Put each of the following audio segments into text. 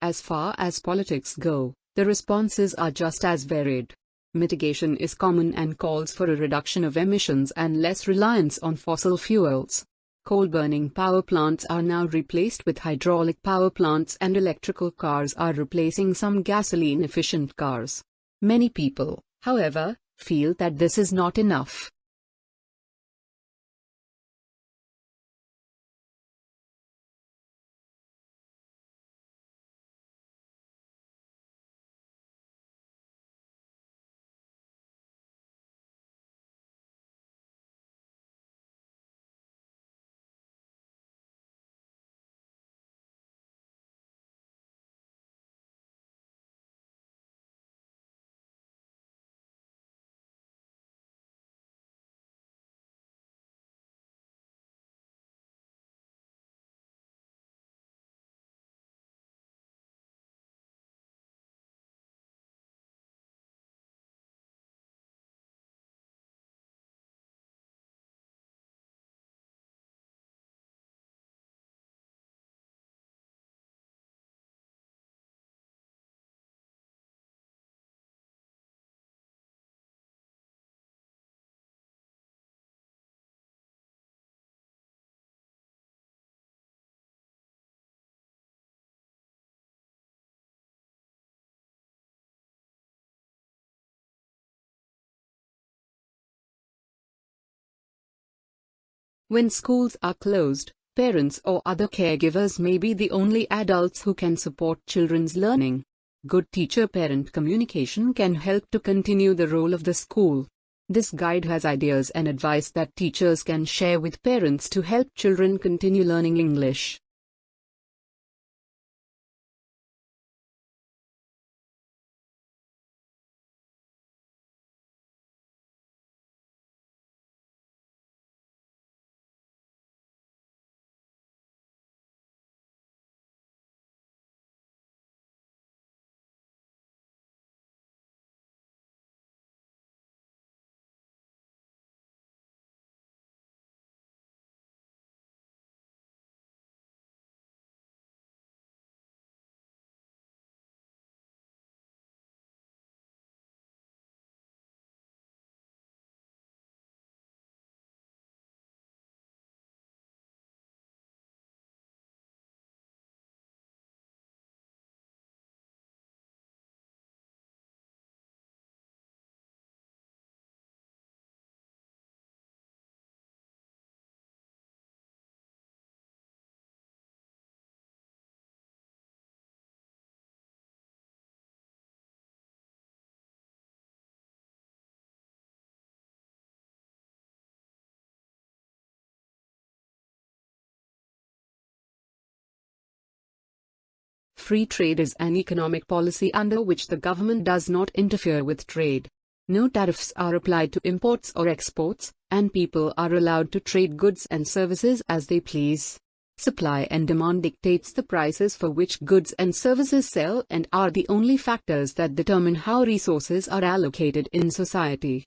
As far as politics go, the responses are just as varied. Mitigation is common and calls for a reduction of emissions and less reliance on fossil fuels. Coal-burning power plants are now replaced with hydraulic power plants, and electrical cars are replacing some gasoline-efficient cars. Many people, however, feel that this is not enough. When schools are closed, parents or other caregivers may be the only adults who can support children's learning. Good teacher-parent communication can help to continue the role of the school. This guide has ideas and advice that teachers can share with parents to help children continue learning English. Free trade is an economic policy under which the government does not interfere with trade. No tariffs are applied to imports or exports, and people are allowed to trade goods and services as they please. Supply and demand dictates the prices for which goods and services sell and are the only factors that determine how resources are allocated in society.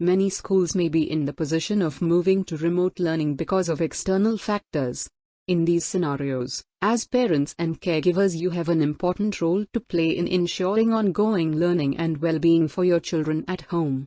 Many schools may be in the position of moving to remote learning because of external factors. In these scenarios, as parents and caregivers, you have an important role to play in ensuring ongoing learning and well-being for your children at home.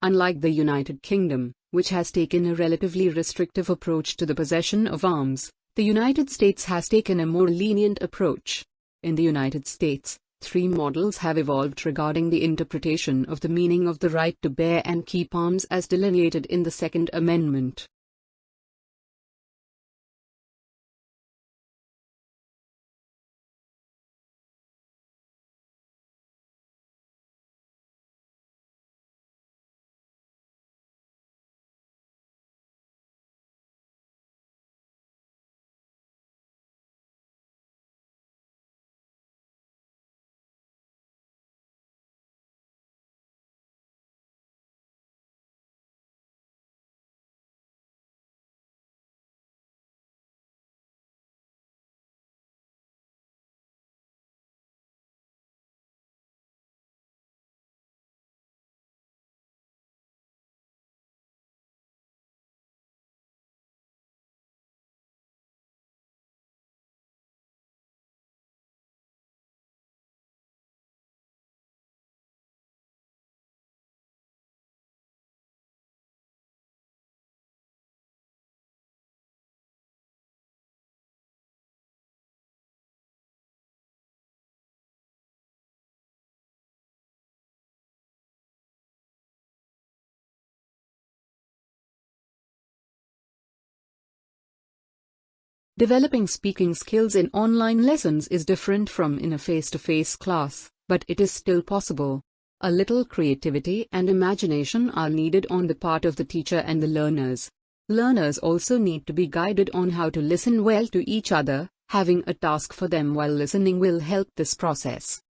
Unlike the United Kingdom, which has taken a relatively restrictive approach to the possession of arms, the United States has taken a more lenient approach. In the United States, three models have evolved regarding the interpretation of the meaning of the right to bear and keep arms as delineated in the Second Amendment. Developing speaking skills in online lessons is different from in a face-to-face class, but it is still possible. A little creativity and imagination are needed on the part of the teacher and the learners. Learners also need to be guided on how to listen well to each other. Having a task for them while listening will help this process.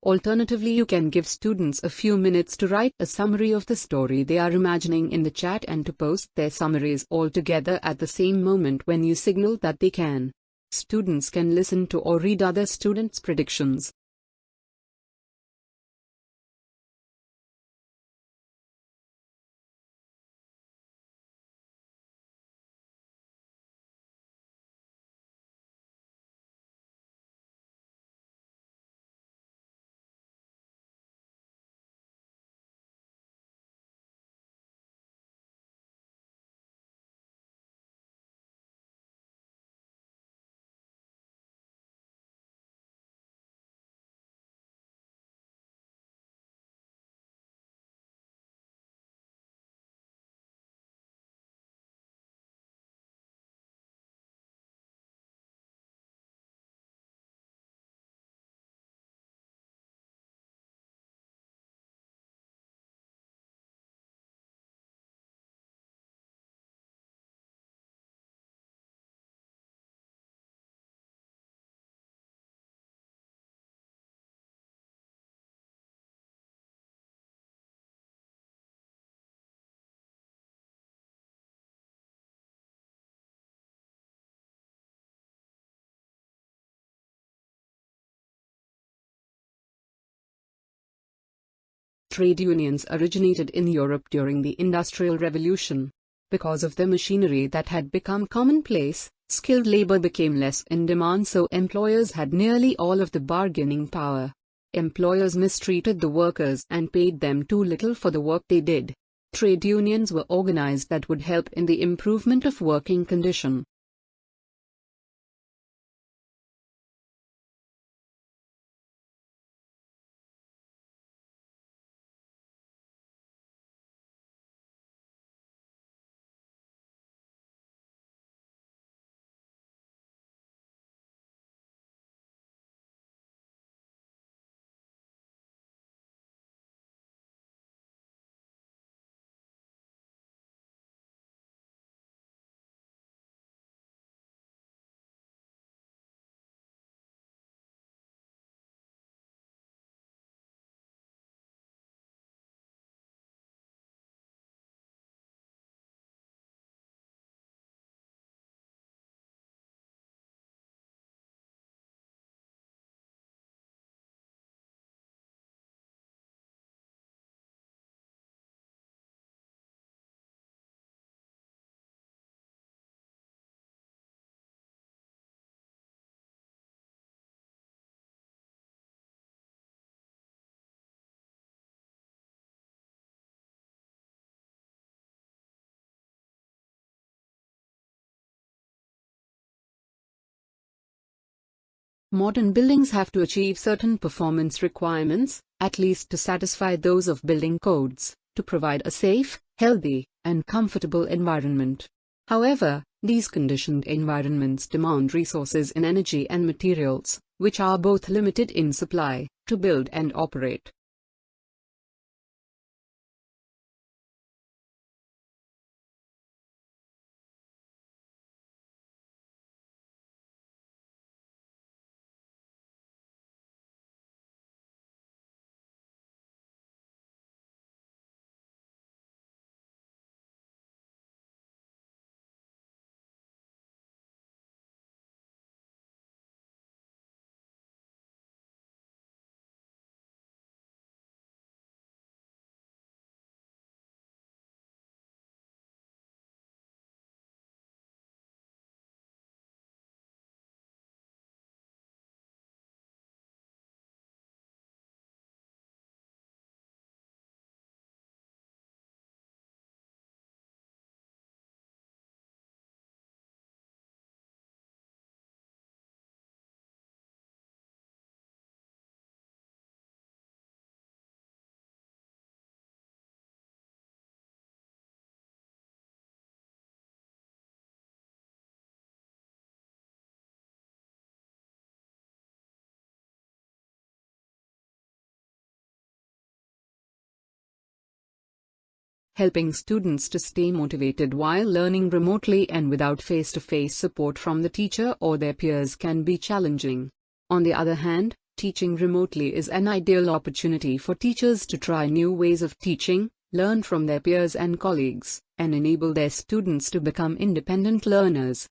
Alternatively, you can give students a few minutes to write a summary of the story they are imagining in the chat and to post their summaries all together at the same moment when you signal that they can. Students can listen to or read other students' predictions. trade unions originated in Europe during the Industrial Revolution. Because of the machinery that had become commonplace, skilled labor became less in demand, so employers had nearly all of the bargaining power. Employers mistreated the workers and paid them too little for the work they did. Trade unions were organized that would help in the improvement of working condition. Modern buildings have to achieve certain performance requirements, at least to satisfy those of building codes, to provide a safe, healthy, and comfortable environment. However, these conditioned environments demand resources in energy and materials, which are both limited in supply, to build and operate. Helping students to stay motivated while learning remotely and without face-to-face support from the teacher or their peers can be challenging. On the other hand, teaching remotely is an ideal opportunity for teachers to try new ways of teaching, learn from their peers and colleagues, and enable their students to become independent learners.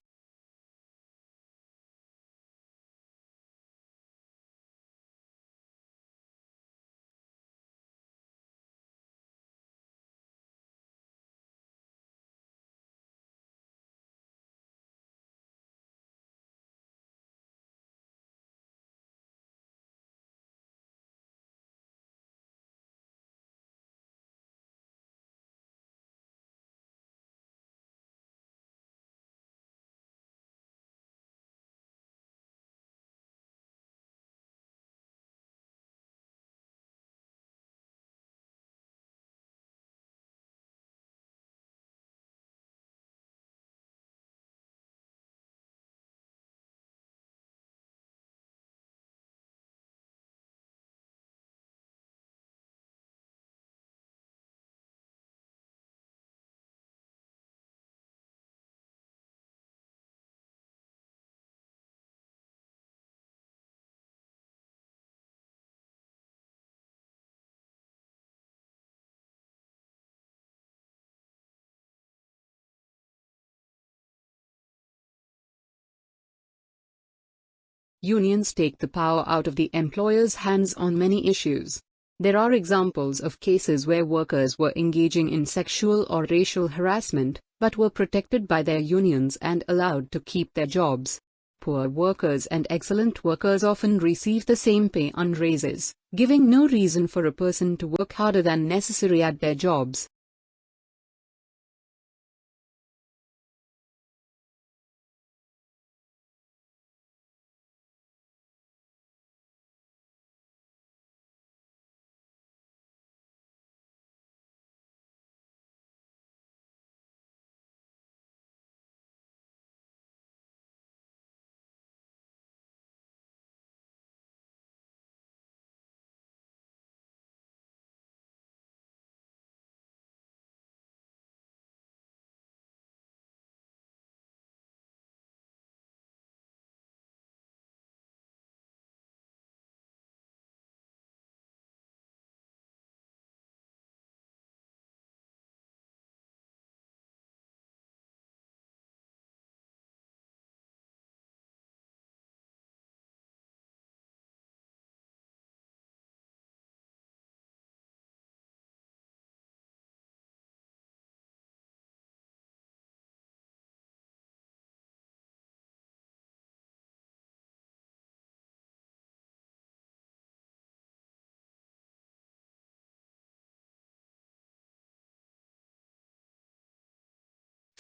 Unions take the power out of the employer's hands on many issues. There are examples of cases where workers were engaging in sexual or racial harassment, but were protected by their unions and allowed to keep their jobs. Poor workers and excellent workers often receive the same pay and raises, giving no reason for a person to work harder than necessary at their jobs.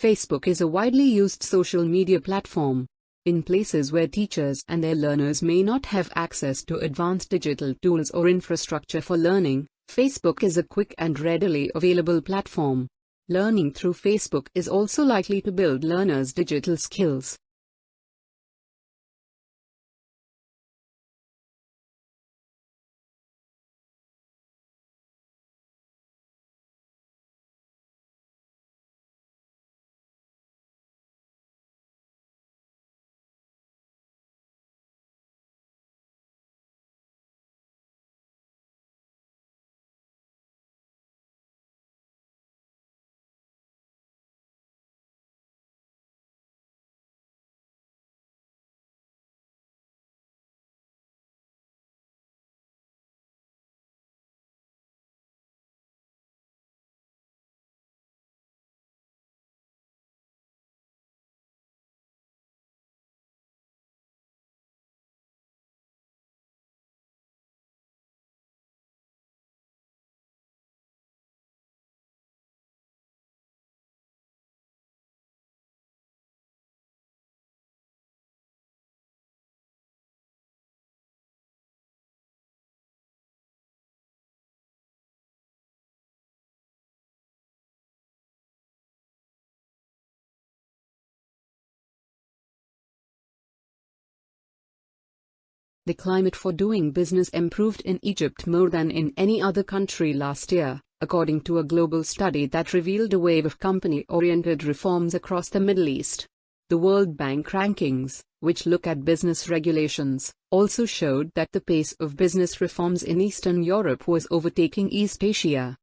Facebook is a widely used social media platform. In places where teachers and their learners may not have access to advanced digital tools or infrastructure for learning, Facebook is a quick and readily available platform. Learning through Facebook is also likely to build learners' digital skills. The climate for doing business improved in Egypt more than in any other country last year, according to a global study that revealed a wave of company-oriented reforms across the Middle East. The World Bank rankings, which look at business regulations, also showed that the pace of business reforms in Eastern Europe was overtaking East Asia.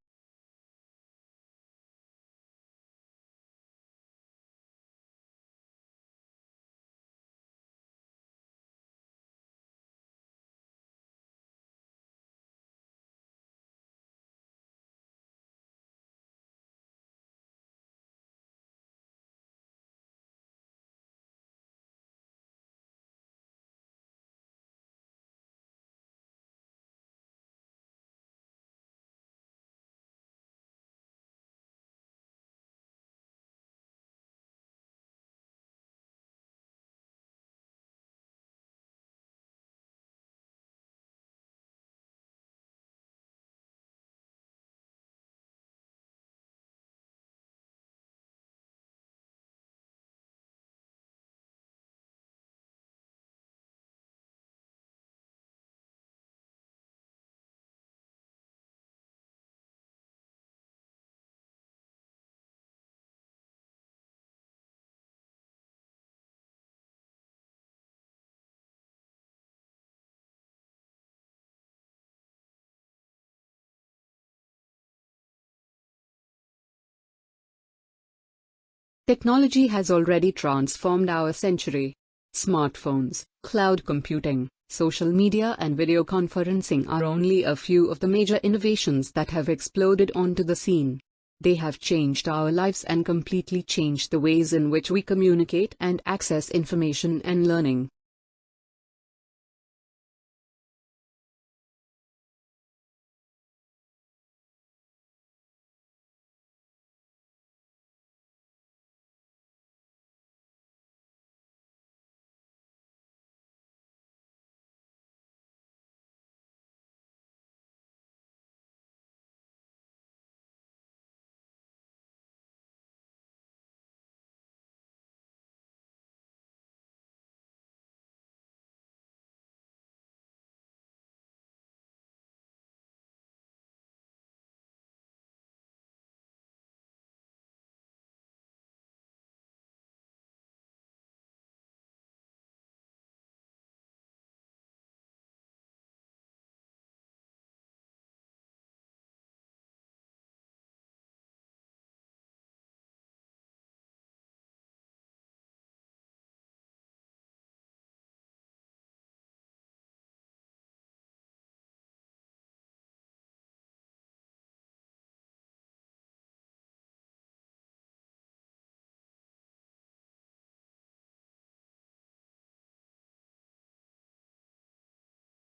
Technology has already transformed our century. Smartphones, cloud computing, Social media and video conferencing are only a few of the major innovations that have exploded onto the scene. They have changed our lives and completely changed the ways in which we communicate and access information and learning.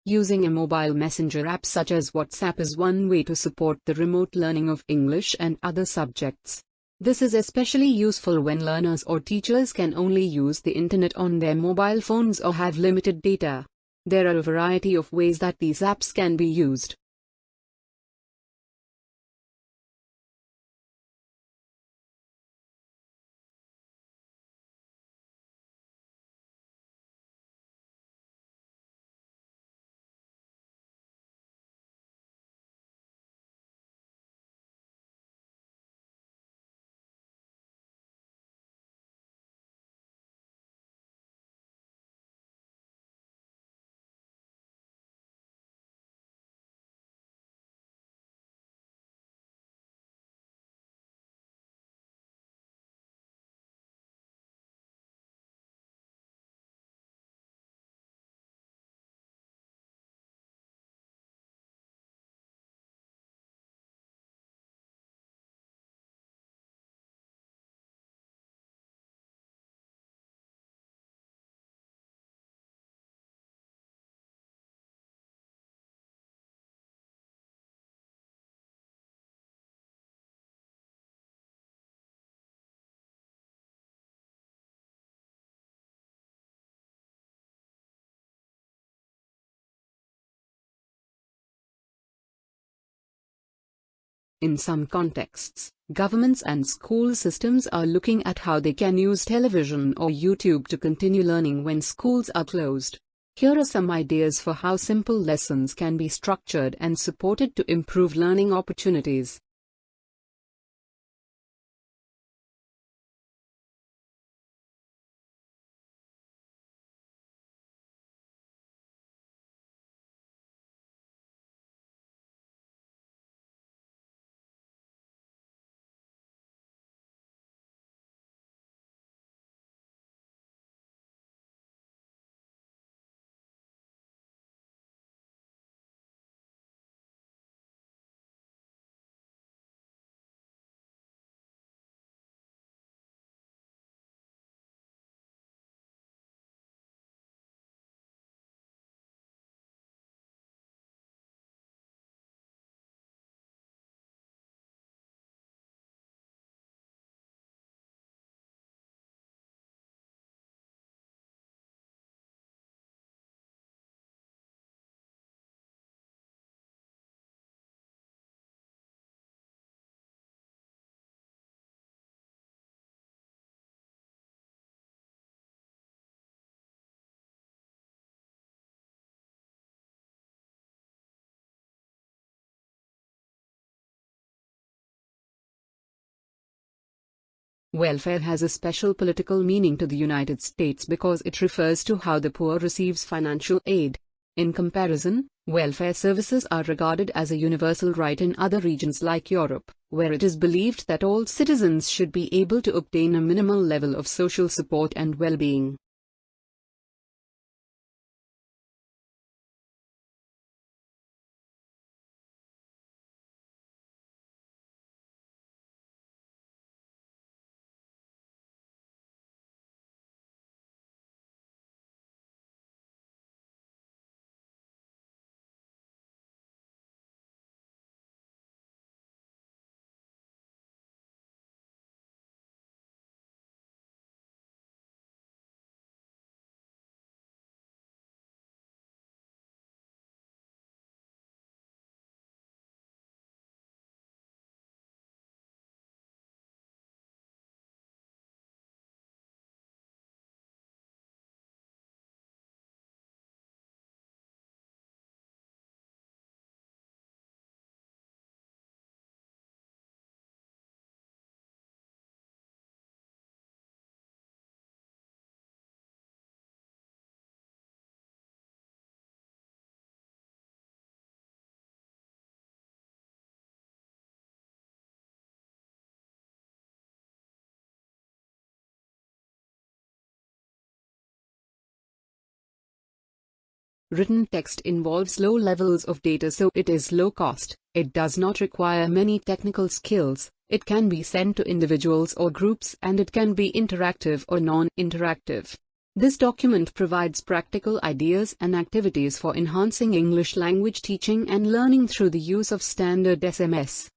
Using a mobile messenger app such as WhatsApp is one way to support the remote learning of English and other subjects. This is especially useful when learners or teachers can only use the internet on their mobile phones or have limited data. There are a variety of ways that these apps can be used. In some contexts, governments and school systems are looking at how they can use television or YouTube to continue learning when schools are closed. Here are some ideas for how simple lessons can be structured and supported to improve learning opportunities. Welfare has a special political meaning to the United States because it refers to how the poor receives financial aid. In comparison, welfare services are regarded as a universal right in other regions like Europe, where it is believed that all citizens should be able to obtain a minimal level of social support and well-being. Written text involves low levels of data, so it is low cost. It does not require many technical skills. It can be sent to individuals or groups, and it can be interactive or non-interactive. This document provides practical ideas and activities for enhancing English language teaching and learning through the use of standard SMS.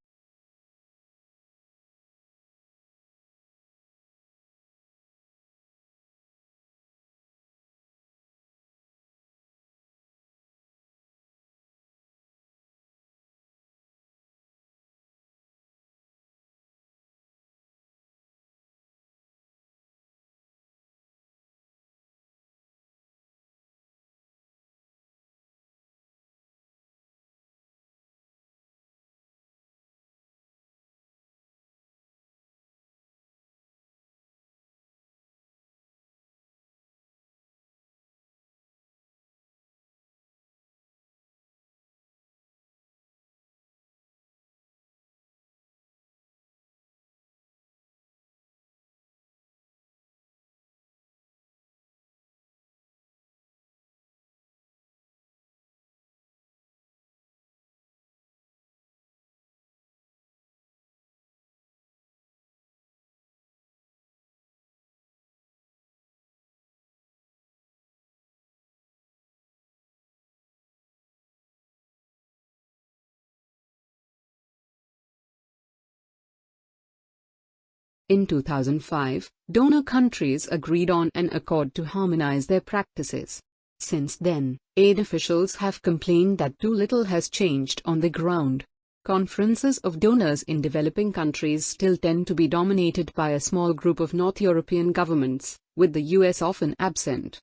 In 2005, donor countries agreed on an accord to harmonize their practices. Since then, aid officials have complained that too little has changed on the ground. Conferences of donors in developing countries still tend to be dominated by a small group of North European governments, with the US often absent.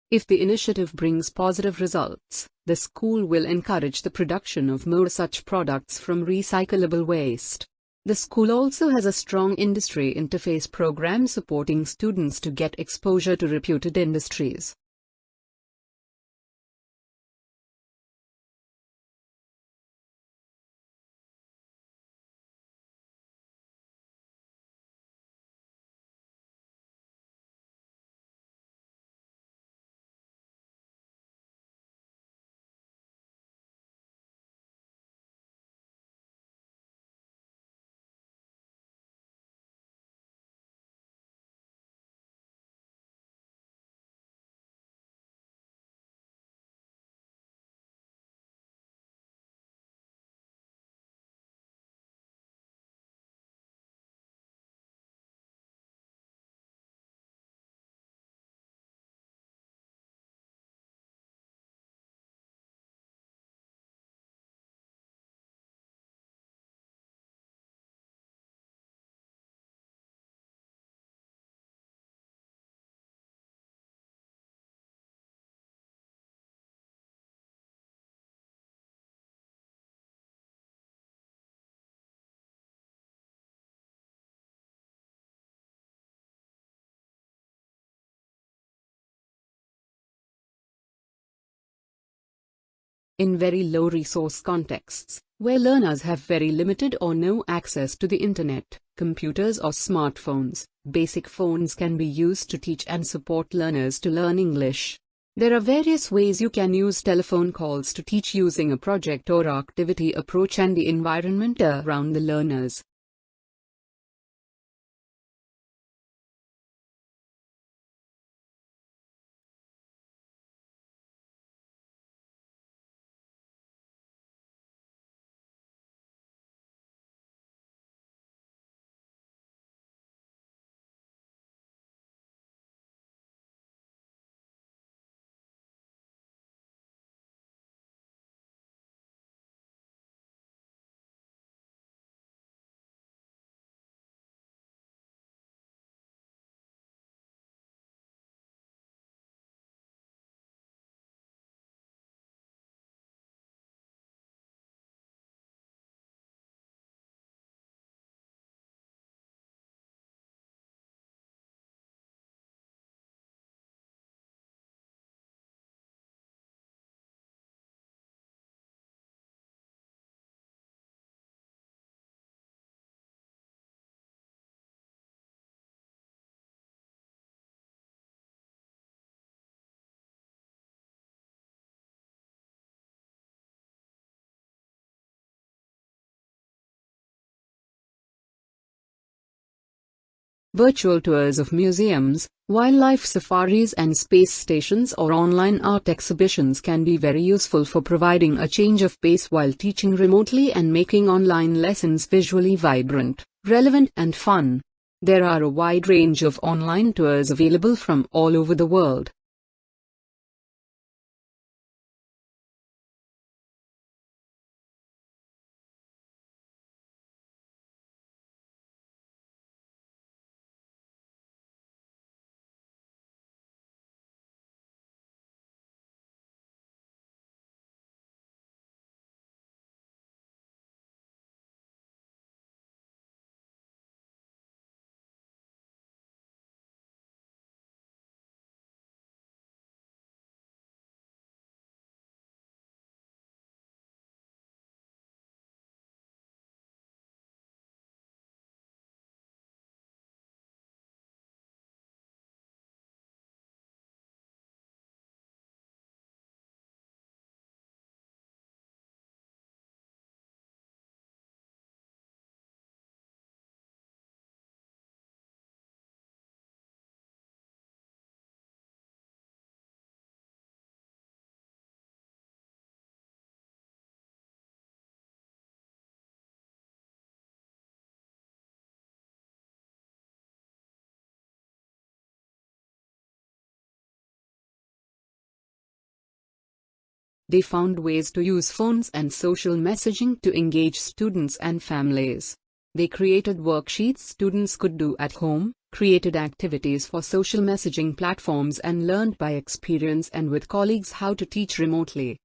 If the initiative brings positive results, the school will encourage the production of more such products from recyclable waste. The school also has a strong industry interface program supporting students to get exposure to reputed industries. In very low resource contexts, where learners have very limited or no access to the internet, computers or smartphones, Basic phones can be used to teach and support learners to learn English. There are various ways you can use telephone calls to teach using a project or activity approach and the environment around the learners. Virtual tours of museums, wildlife safaris and space stations or online art exhibitions can be very useful for providing a change of pace while teaching remotely and making online lessons visually vibrant, relevant and fun. There are a wide range of online tours available from all over the world. They found ways to use phones and social messaging to engage students and families. They created worksheets students could do at home, created activities for social messaging platforms and learned by experience and with colleagues how to teach remotely.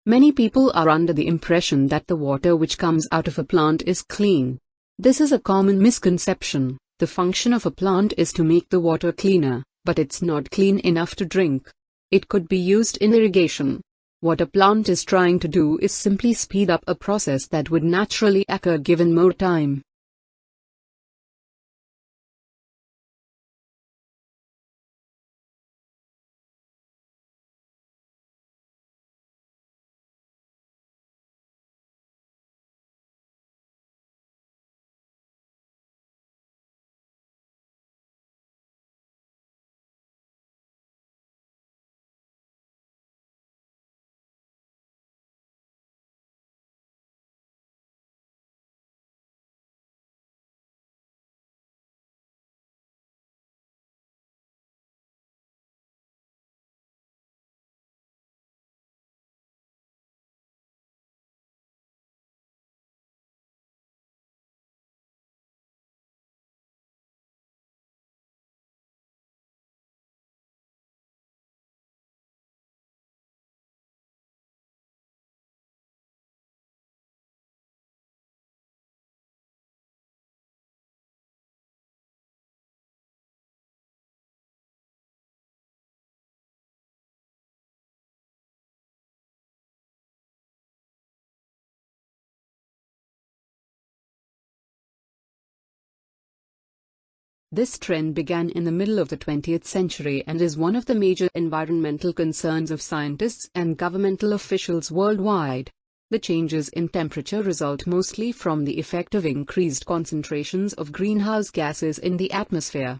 Many people are under the impression that the water which comes out of a plant is clean. This is a common misconception. The function of a plant is to make the water cleaner, but it's not clean enough to drink. It could be used in irrigation. What a plant is trying to do is simply speed up a process that would naturally occur given more time. This trend began in the middle of the 20th century and is one of the major environmental concerns of scientists and governmental officials worldwide. The changes in temperature result mostly from the effect of increased concentrations of greenhouse gases in the atmosphere.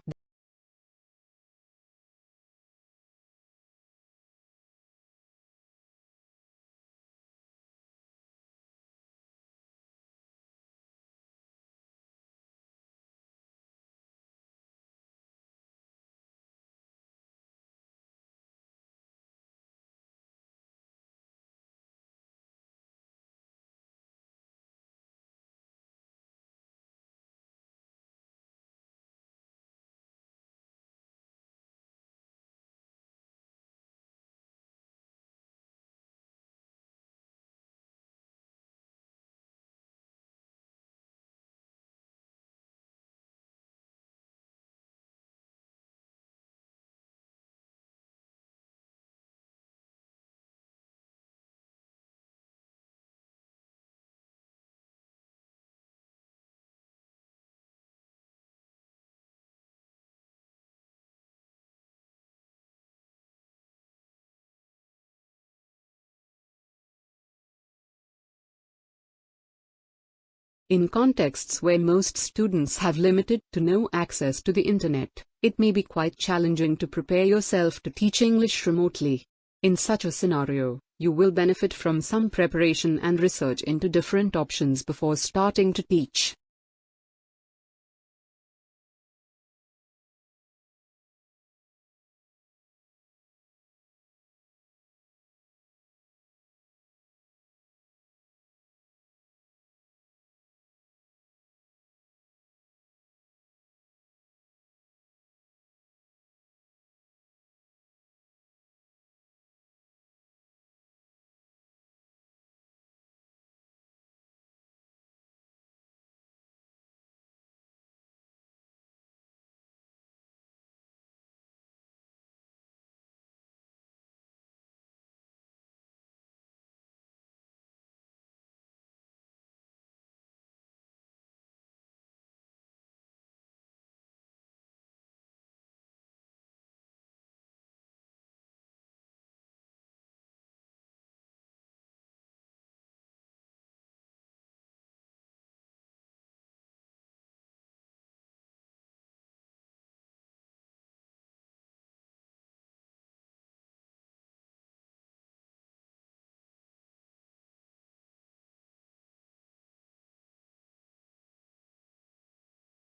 In contexts where most students have limited to no access to the internet, it may be quite challenging to prepare yourself to teach English remotely. In such a scenario, you will benefit from some preparation and research into different options before starting to teach.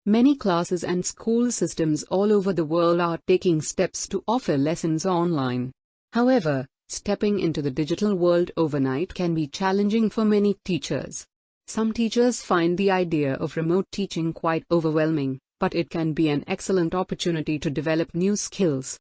Many classes and school systems all over the world are taking steps to offer lessons online. However, stepping into the digital world overnight can be challenging for many teachers. Some teachers find the idea of remote teaching quite overwhelming, but it can be an excellent opportunity to develop new skills.